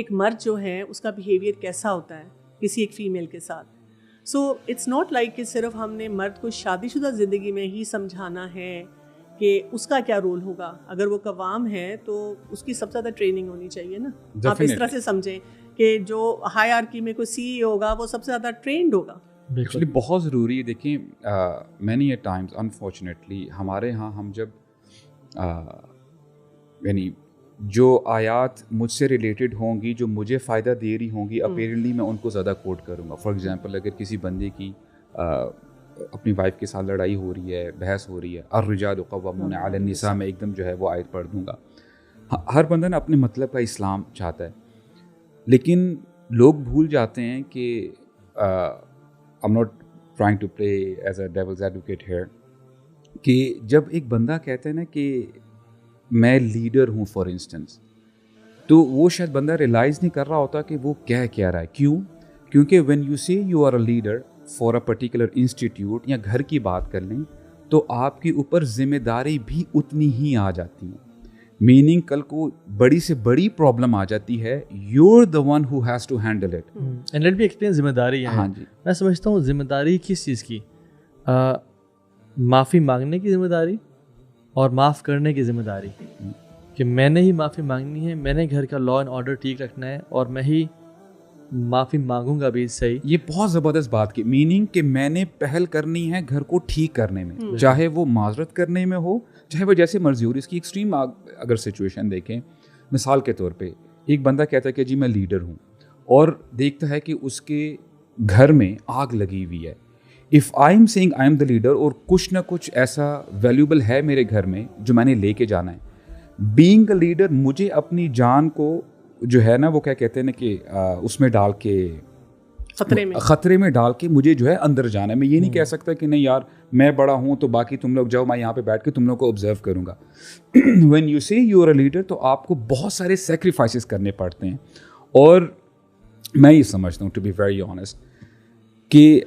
ایک مرد جو ہے اس کا بیہیویئر کیسا ہوتا ہے کسی ایک فیمیل کے ساتھ. سو اٹس ناٹ لائک کہ صرف ہم نے مرد کو شادی شدہ زندگی میں ہی سمجھانا ہے کہ اس کا کیا رول ہوگا. اگر وہ قوام ہے تو اس کی سب سے زیادہ ٹریننگ ہونی چاہیے نا. آپ اس طرح سے سمجھیں کہ جو ہائرارکی میں کوئی سی ای ہوگا وہ سب سے زیادہ ٹرینڈ ہوگا. ایکچولی بہت ضروری ہے. دیکھیں مینی اے ٹائمز انفارچونیٹلی ہمارے ہاں ہم جب یعنی جو آیات مجھ سے ریلیٹڈ ہوں گی جو مجھے فائدہ دے رہی ہوں گی اپیرنٹلی میں ان کو زیادہ کوٹ کروں گا. فار ایگزامپل اگر کسی بندے کی اپنی وائف کے ساتھ لڑائی ہو رہی ہے, بحث ہو رہی ہے, الرجال قوامون علی النساء میں ایک دم جو ہے وہ آیت پڑھ دوں گا. ہر بندہ نا اپنے مطلب کا اسلام چاہتا ہے, لیکن لوگ بھول جاتے ہیں کہ I'm not trying to play as a devil's advocate here کہ جب ایک بندہ کہتا ہے نا کہ میں لیڈر ہوں فار انسٹنس, تو وہ شاید بندہ ریلائز نہیں کر رہا ہوتا کہ وہ کہہ رہا ہے. کیونکہ when you say you are a leader for a particular institute یا گھر کی بات کر لیں تو آپ کے اوپر ذمہ داری بھی اتنی ہی آ جاتی ہیں. میننگ کل کو بڑی سے بڑی پرابلم آ جاتی ہے, you're the one who has to handle it. And let me explain ذمہ داری ہے. ہاں جی, میں سمجھتا ہوں ذمہ داری کس چیز کی, معافی مانگنے کی ذمہ داری اور معاف کرنے کی ذمہ داری, کہ میں نے ہی معافی مانگنی ہے, میں نے گھر کا لا اینڈ آرڈر ٹھیک رکھنا ہے اور میں ہی معافی مانگوں گا بھی. صحیح, یہ بہت زبردست بات کی. میننگ کہ میں نے پہل کرنی ہے گھر کو ٹھیک کرنے میں, چاہے وہ معذرت کرنے میں ہو, چاہے وہ جیسے مرضی ہو. اس کی ایکسٹریم اگر سچویشن دیکھیں, مثال کے طور پہ ایک بندہ کہتا ہے کہ جی میں لیڈر ہوں, اور دیکھتا ہے کہ اس کے گھر میں آگ لگی ہوئی ہے. If I am seeing I am the leader اور کچھ نہ کچھ ایسا ویلیوبل ہے میرے گھر میں جو میں نے لے کے جانا ہے, بینگ اے لیڈر مجھے اپنی جان کو جو ہے نا وہ کیا کہتے ہیں نا کہ اس میں ڈال کے خطرے میں ڈال کے مجھے جو ہے اندر جانا ہے. میں یہ نہیں کہہ سکتا کہ نہیں یار میں بڑا ہوں تو باقی تم لوگ جاؤ, میں یہاں پہ بیٹھ کے تم لوگ کو آبزرو کروں گا. وین یو سے یو آر اے لیڈر تو آپ کو بہت سارے سیکریفائسز کرنے پڑتے ہیں. اور میں یہ سمجھتا ہوں ٹو بی ویری آنیسٹ کہ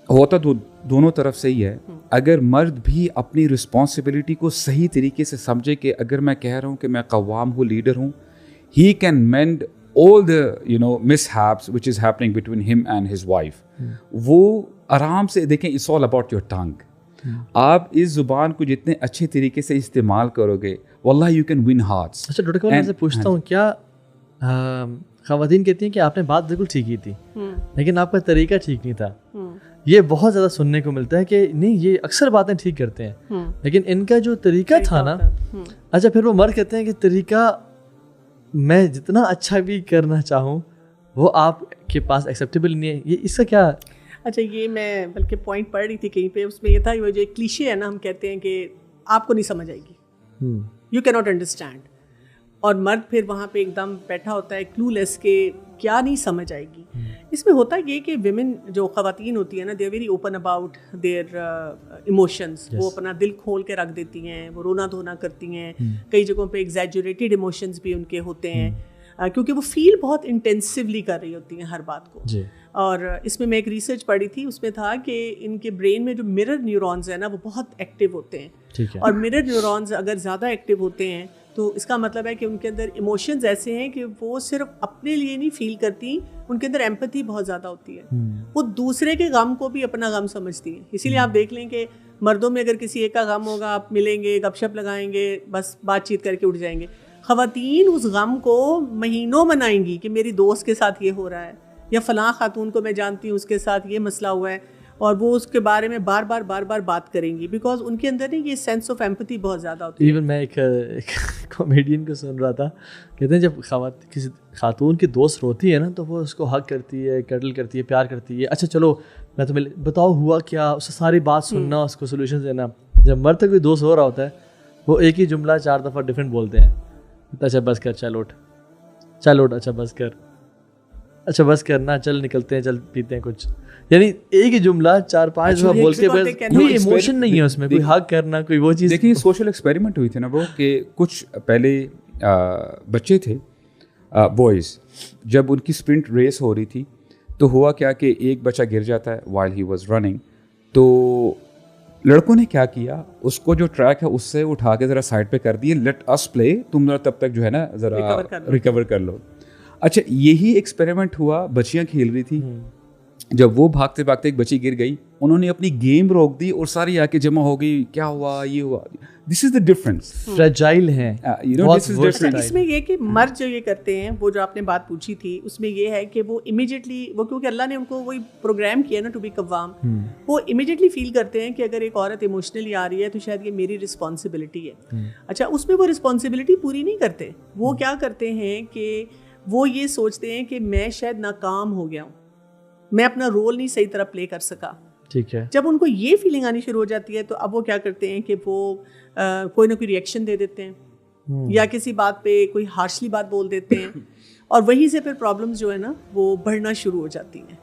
ہوتا تو دونوں طرف سے ہی ہے. اگر مرد بھی اپنی رسپانسبلٹی کو صحیح طریقے سے سمجھے کہ اگر میں کہہ رہا ہوں کہ میں قوام ہوں, لیڈر ہوں, he can mend all the mishaps which is happening between him and his wife. وہ آرام سے دیکھیں, it's all about your tongue. آپ اس زبان کو جتنے اچھے طریقے سے استعمال کرو گے واللہ you can win hearts. اچھا ڈاکٹر کمال, میں سے پوچھتا ہوں, کیا خواتین کہتی ہیں کہ آپ نے بات بالکل ٹھیک کی تھی لیکن آپ کا طریقہ ٹھیک نہیں تھا. یہ بہت زیادہ سننے کو ملتا ہے کہ نہیں یہ اکثر باتیں ٹھیک کرتے ہیں لیکن ان کا جو طریقہ تھا نا, اچھا پھر وہ مرد کہتے ہیں کہ طریقہ میں جتنا اچھا بھی کرنا چاہوں وہ آپ کے پاس ایکسیپٹیبل نہیں ہے. یہ اس کا کیا؟ اچھا یہ میں بلکہ پوائنٹ پڑھ رہی تھی کہیں پہ, اس میں یہ تھا وہ جو ایک کلیشے ہے نا, ہم کہتے ہیں کہ آپ کو نہیں سمجھ آئے گی, یو کی ناٹ انڈرسٹینڈ, اور مرد پھر وہاں پہ ایک دم بیٹھا ہوتا ہے کلو لیس کہ کیا نہیں سمجھ آئے گی. اس میں ہوتا یہ کہ ویمن جو خواتین ہوتی ہیں نا, they are very open about their emotions. وہ اپنا دل کھول کے رکھ دیتی ہیں, وہ رونا دھونا کرتی ہیں, کئی جگہوں پہ ایگزیجریٹڈ ایموشنز بھی ان کے ہوتے ہیں کیونکہ وہ فیل بہت انٹینسولی کر رہی ہوتی ہیں ہر بات کو. اور اس میں ایک ریسرچ پڑھی تھی, اس میں تھا کہ ان کے برین میں جو مرر نیورونز ہیں نا وہ بہت ایکٹیو ہوتے ہیں, اور مرر نیورونز اگر زیادہ ایکٹیو ہوتے ہیں تو اس کا مطلب ہے کہ ان کے اندر ایموشنز ایسے ہیں کہ وہ صرف اپنے لیے نہیں فیل کرتی, ان کے اندر ایمپتھی بہت زیادہ ہوتی ہے. وہ دوسرے کے غم کو بھی اپنا غم سمجھتی ہیں. اسی لیے آپ دیکھ لیں کہ مردوں میں اگر کسی ایک کا غم ہوگا, آپ ملیں گے, گپ شپ لگائیں گے, بس بات چیت کر کے اٹھ جائیں گے. خواتین اس غم کو مہینوں منائیں گی کہ میری دوست کے ساتھ یہ ہو رہا ہے, یا فلاں خاتون کو میں جانتی ہوں اس کے ساتھ یہ مسئلہ ہوا ہے, اور وہ اس کے بارے میں بار بار بات کریں گی, بیکاز ان کے اندر نہیں یہ سینس آف ایمپتھی بہت زیادہ ہوتی ہے. ایون میں ایک کامیڈین کو سن رہا تھا, کہتے ہیں جب کسی خاتون کی دوست روتی ہے نا تو وہ اس کو حق کرتی ہے, کیٹل کرتی ہے, پیار کرتی ہے, اچھا چلو میں تمہیں بتاؤ ہوا کیا, اس سے ساری بات سننا, اس کو سولوشن دینا. جب مرد تک کوئی دوست ہو رہا ہوتا ہے وہ ایک ہی جملہ 4 دفعہ ڈفرینٹ بولتے ہیں, اچھا بس کر, چل اٹھ, اچھا بس کر, اچھا بس کرنا, چل نکلتے ہیں, چل پیتے ہیں کچھ. یعنی ایک ہی جملہ 4-5 دفعہ بول کے بس, کوئی ایموشن نہیں ہے اس میں, کوئی حق کرنا, کوئی وہ چیز. دیکھیں سوشل ایکسپیریمنٹ ہوئی تھی نا وہ, کہ کچھ پہلے بچے تھے بوائز, جب ان کی اسپرنٹ ریس ہو رہی تھی تو ہوا کیا کہ ایک بچہ گر جاتا ہے وائل ہی واز رننگ. تو لڑکوں نے کیا کیا, اس کو جو ٹریک ہے اس سے اٹھا کے ذرا سائڈ پہ کر دیے, لیٹ اس پلے, تم ذرا تب تک جو ہے نا ذرا ریکور کر لو. اچھا یہی ایکسپیریمنٹ ہوا, بچیاں کھیل رہی تھی, جب وہ بھاگتے بھاگتے ایک بچی گر گئی, انہوں نے اپنی گیم روک دی اور ساری آ کے جمع ہو گئی, کیا ہوا, یہ ہوا. دس از دا ڈفرنس. فریجائل ہیں اس میں یہ کہ مرد جو یہ کرتے ہیں, وہ جو آپ نے بات پوچھی تھی اس میں یہ ہے کہ وہ امیڈیٹلی, وہ کیونکہ اللہ نے ان کو وہی پروگرام کیا نا ٹو بی قوام, وہ امیڈیٹلی فیل کرتے ہیں کہ اگر ایک عورت ایموشنلی آ رہی ہے تو شاید یہ میری رسپانسبلٹی ہے. اچھا اس میں وہ رسپانسبلٹی پوری نہیں کرتے. وہ کیا کرتے ہیں کہ وہ یہ سوچتے ہیں کہ میں شاید ناکام ہو گیا ہوں, میں اپنا رول نہیں صحیح طرح پلے کر سکا. ٹھیک ہے, جب ان کو یہ فیلنگ آنی شروع ہو جاتی ہے تو اب وہ کیا کرتے ہیں کہ وہ کوئی نہ کوئی ریئیکشن دے دیتے ہیں یا کسی بات پہ کوئی ہارشلی بات بول دیتے ہیں, اور وہیں سے پھر پرابلمس جو ہے نا وہ بڑھنا شروع ہو جاتی ہیں.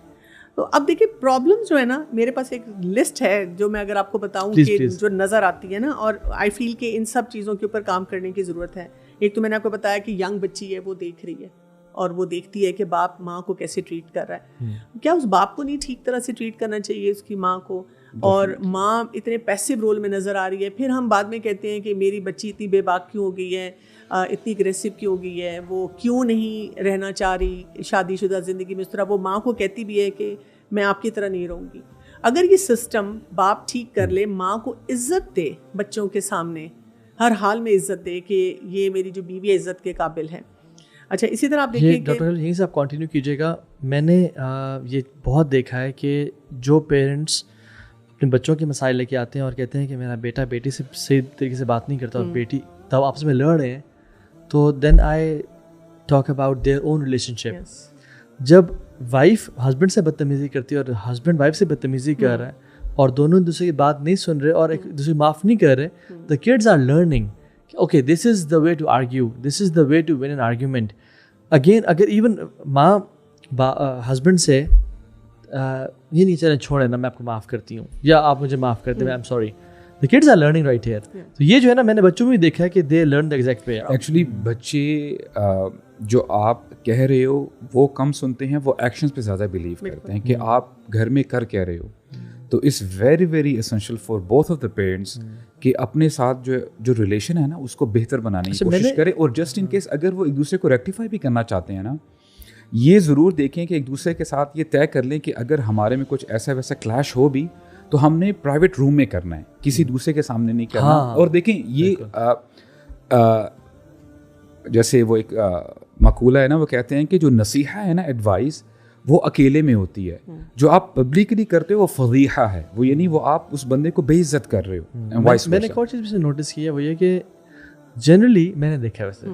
تو اب دیکھیں پرابلمس جو ہے نا, میرے پاس ایک لسٹ ہے جو میں اگر آپ کو بتاؤں کہ جو نظر آتی ہے نا, اور آئی فیل کہ ان سب چیزوں کے اوپر کام کرنے کی ضرورت ہے. ایک تو میں نے آپ کو بتایا کہ ینگ بچی ہے, وہ دیکھ رہی ہے اور وہ دیکھتی ہے کہ باپ ماں کو کیسے ٹریٹ کر رہا ہے. کیا اس باپ کو نہیں ٹھیک طرح سے ٹریٹ کرنا چاہیے اس کی ماں کو, اور ماں اتنے پیسو رول میں نظر آ رہی ہے. پھر ہم بعد میں کہتے ہیں کہ میری بچی اتنی بے باک کیوں ہو گئی ہے, اتنی اگریسو کیوں ہو گئی ہے, وہ کیوں نہیں رہنا چاہ رہی شادی شدہ زندگی میں اس طرح. وہ ماں کو کہتی بھی ہے کہ میں آپ کی طرح نہیں رہوں گی. اگر یہ سسٹم باپ ٹھیک کر لے, ماں کو عزت دے بچوں کے سامنے, ہر حال میں عزت دے کہ یہ میری جو بیوی ہے عزت کے قابل ہے. اچھا اسی طرح آپ دیکھیں کہ ڈاکٹر یہیں سے آپ کنٹینیو کیجیے گا. میں نے یہ بہت دیکھا ہے کہ جو پیرنٹس اپنے بچوں کے مسائل لے کے آتے ہیں اور کہتے ہیں کہ میرا بیٹا بیٹی سے صحیح طریقے سے بات نہیں کرتا اور بیٹی تب آپس میں لڑ رہے ہیں, تو then I talk about their own relationship. جب وائف ہسبینڈ سے بدتمیزی کرتی ہے اور ہسبینڈ وائف سے بدتمیزی کر رہا ہے اور دونوں ایک دوسرے کی بات نہیں سن رہے اور ایک دوسرے معاف نہیں کر رہے, the kids are learning okay, this is the way to argue, this is the way to win an argument. Again, اگر ایون ماں ہسبینڈ سے یہ نہیں چلیں چھوڑیں نا میں آپ کو معاف کرتی ہوں یا آپ مجھے معاف کر دیں, میں I'm sorry. The kids are learning right here. تو یہ جو ہے نا میں نے بچوں میں بھی دیکھا ہے کہ they learn the exact way. Actually بچے جو آپ کہہ رہے ہو وہ کم سنتے ہیں, وہ ایکشنز پہ زیادہ بلیو کرتے ہیں کہ آپ گھر میں کر کہہ رہے ہو. تو it's very very essential for both of the parents کہ اپنے ساتھ جو ریلیشن ہے نا اس کو بہتر بنانے کی کوشش کریں, اور جسٹ ان کیس اگر وہ ایک دوسرے کو ریکٹیفائی بھی کرنا چاہتے ہیں نا, یہ ضرور دیکھیں کہ ایک دوسرے کے ساتھ یہ طے کر لیں کہ اگر ہمارے میں کچھ ایسا ویسا کلیش ہو بھی تو ہم نے پرائیویٹ روم میں کرنا ہے, کسی دوسرے کے سامنے نہیں کرنا. اور دیکھیں یہ جیسے وہ ایک مقولہ ہے نا, وہ کہتے ہیں کہ جو نصیحہ ہے نا, ایڈوائز, وہ اکیلے میں ہوتی ہے, جو آپ پبلکلی کرتے ہو وہ فضیحہ ہے, وہ یعنی وہ آپ اس بندے کو بے عزت کر رہے ہو. میں نے ایک اور چیز نوٹس کی ہے, وہ یہ کہ جنرلی میں نے دیکھا ویسے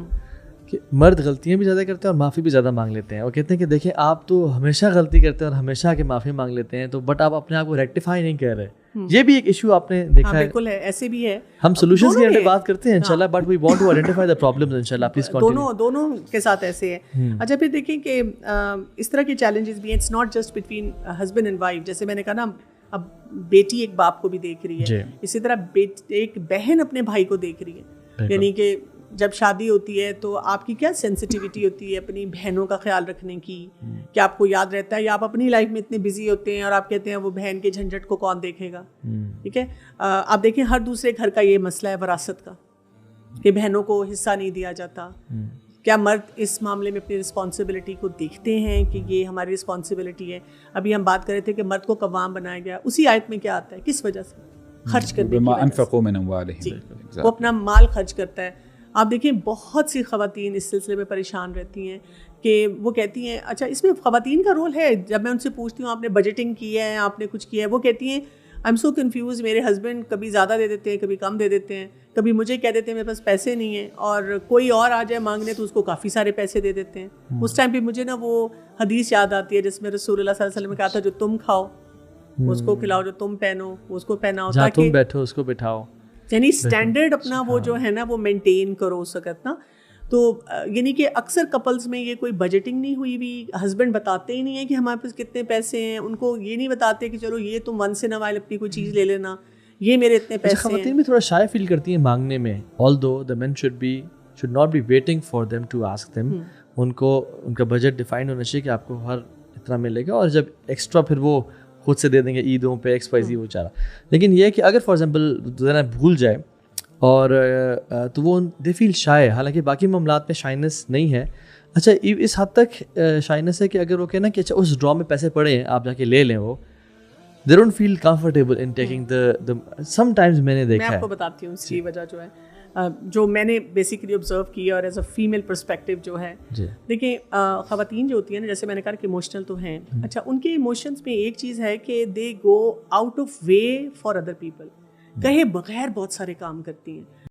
کہ مرد غلطیاں بھی زیادہ کرتے ہیں اور معافی بھی زیادہ مانگ لیتے ہیں. وہ کہتے ہیں کہ دیکھیں آپ تو ہمیشہ غلطی کرتے ہیں اور ہمیشہ آ کے معافی مانگ لیتے ہیں, تو بٹ آپ اپنے آپ کو ریکٹیفائی نہیں کر رہے. یہ بھی ایک ایشو آپ نے دیکھا ہے. بالکل ہے, ایسے بھی ہے. ہم سولوشنز کی بات کرتے ہیں انشاءاللہ, but we want to identify the problems انشاءاللہ. Please continue. دونوں کے ساتھ ایسے ہے. اچھا پھر دیکھیں کہ اس طرح کے چیلنجز بھی ہیں. It's not just between husband and wife. جیسے میں نے کہا نا, اب بیٹی ایک باپ کو بھی دیکھ رہی ہے, اسی طرح ایک بہن اپنے بھائی کو دیکھ رہی ہے. یعنی کہ جب شادی ہوتی ہے تو آپ کی کیا سینسٹیوٹی ہوتی ہے اپنی بہنوں کا خیال رکھنے کی, کہ آپ کو یاد رہتا ہے, یا آپ اپنی لائف میں اتنے بزی ہوتے ہیں اور آپ کہتے ہیں وہ بہن کے جھنجھٹ کو کون دیکھے گا. ٹھیک ہے, آپ دیکھیں ہر دوسرے گھر کا یہ مسئلہ ہے وراثت کا, کہ بہنوں کو حصہ نہیں دیا جاتا. کیا مرد اس معاملے میں اپنی رسپانسبلٹی کو دیکھتے ہیں کہ یہ ہماری رسپانسبلٹی ہے؟ ابھی ہم بات کر رہے تھے کہ مرد کو قوام بنایا گیا, اسی آیت میں کیا آتا ہے, کس وجہ سے؟ خرچ کرنے کی وجہ سے. وہ اپنا مال خرچ کرتا ہے. آپ دیکھیں بہت سی خواتین اس سلسلے میں پریشان رہتی ہیں کہ وہ کہتی ہیں, اچھا اس میں خواتین کا رول ہے. جب میں ان سے پوچھتی ہوں آپ نے بجٹنگ کی ہے, آپ نے کچھ کیا ہے, وہ کہتی ہیں آئی ایم سو کنفیوز, میرے ہسبینڈ کبھی زیادہ دے دیتے ہیں, کبھی کم دے دیتے ہیں, کبھی مجھے کہہ دیتے ہیں میرے پاس پیسے نہیں ہیں, اور کوئی اور آ جائے مانگنے تو اس کو کافی سارے پیسے دے دیتے ہیں. اس ٹائم پہ مجھے نا وہ حدیث یاد آتی ہے جس میں رسول اللہ صلی اللہ علیہ وسلم نے کہا تھا, جو تم کھاؤ اس کو کھلاؤ, جو تم پہنو اس کو پہناؤ, تاکہ تم بیٹھو اس کو بٹھاؤ. یعنی اسٹینڈرڈ اپنا وہ جو ہے نا وہ مینٹین کرو اس وقت نا. تو یعنی کہ اکثر کپلز میں یہ کوئی بجٹنگ نہیں ہوئی ہوئی, ہسبینڈ بتاتے ہی نہیں ہیں کہ ہمارے پاس کتنے پیسے ہیں, ان کو یہ نہیں بتاتے کہ چلو یہ تم ونس ان اے وائل اپنی کوئی چیز لے لینا, یہ میرے اتنے پیسے ہیں. خواتین بھی تھوڑا شائع فیل کرتی ہیں مانگنے میں, although the men should not be waiting for them to ask them. ان کو ان کا بجٹ ڈیفائن ہونا چاہیے کہ آپ کو ہر اتنا ملے گا, اور جب ایکسٹرا پھر وہ خود سے دے دیں گے عیدوں پہ ایکس وائی زی وہ چارہ. لیکن یہ کہ اگر فار ایگزامپل ذرا بھول جائے اور تو وہ دے فیل شائع, حالانکہ باقی معاملات میں شائنس نہیں ہے. اچھا اس حد تک شائنس ہے کہ اگر وہ کہنا کہ اچھا اس ڈرا میں پیسے پڑے ہیں آپ جا کے لے لیں, وہ they don't feel comfortable in taking the sometimes میں نے دیکھا ہے. میں آپ کو بتاتی ہوں اس کی وجہ جو ہے, جو میں نے بیسیکلی آبزرو کیا اور ایز اے فیمیل پرسپیکٹیو جو ہے, دیکھیں خواتین جو ہوتی ہیں نا, جیسے میں نے کہا کہ ایموشنل تو ہیں, اچھا ان کے ایموشنس میں ایک چیز ہے کہ they go out of way for other people, کہے بغیر بہت سارے کام کرتی ہیں.